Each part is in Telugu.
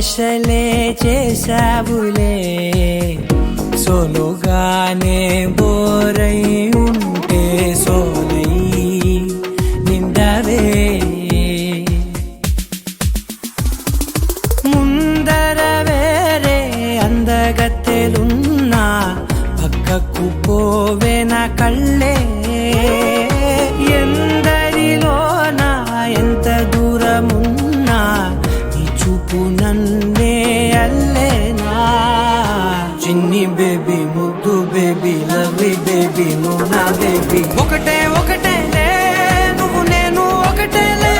స్పెషలే చేసావులే సోలోగానే బోరై ఉంటే సోలై నిండవే ముందర వేరే అందగత్తెలున్నా పక్కకు పోవే నా కళ్ళే ఎందరిలోనా ఎంత దూరమున్నా నీ చూపు నన్నే అల్లేనా చిన్ని బేబీ ముద్దు బేబీ లవ్లీ బేబీ నువ్వు నా బేబీ ఒకటే ఒకటే నువ్వు నేను ఒకటేలే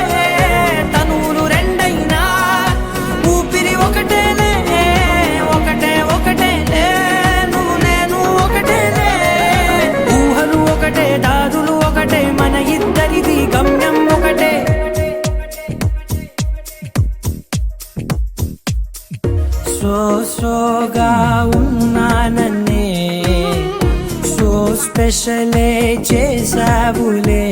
తనువులు రెండైనా ఊపిరి ఒకటేలే ఒకటే ఒకటేలే నువ్వు నేను ఒకటేలే ఊహలు ఒకటే దారులు ఒకటే మన ఇద్దరిది గమ్యం ఒకటే సోగా ఉన్నానన్నే సో స్పెషలే చేసావులే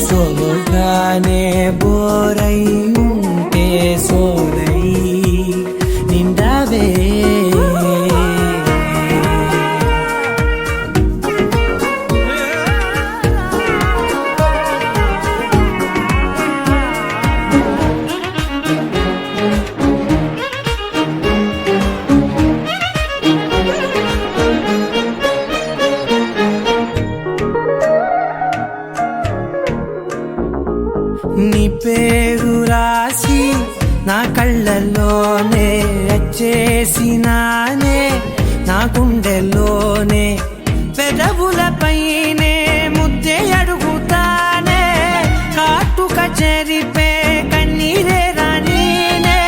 సోలోగానే బోరై ఉంటే సోలై నిండవే నీ పేరు రాసి నా కళ్ళల్లోనే వచ్చేసినానే నా గుండెల్లోనే పెదవులపైనే ముద్దే అడుగుతానే కాటుక చెరిపే కన్నీరే రానీనే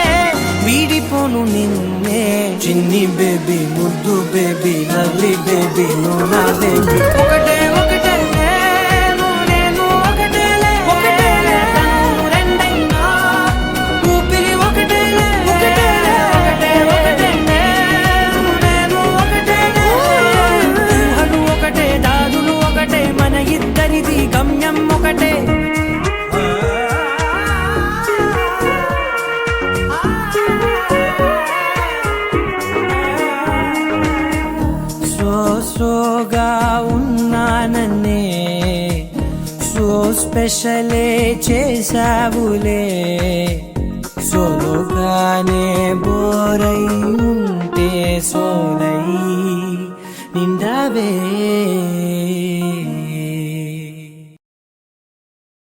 వీడిపోను నిన్నే చిన్ని బేబీ ముద్దు బేబీ లవ్లీ బేబీ నువ్వు నా బేబీ ఒకటే ఒకటే గమ్యం ఒకటే సోగా ఉన్నానన్నే సో స్పెషలే చేసావులే సోలోగానే బోరై ఉంటే సోలై నిండవే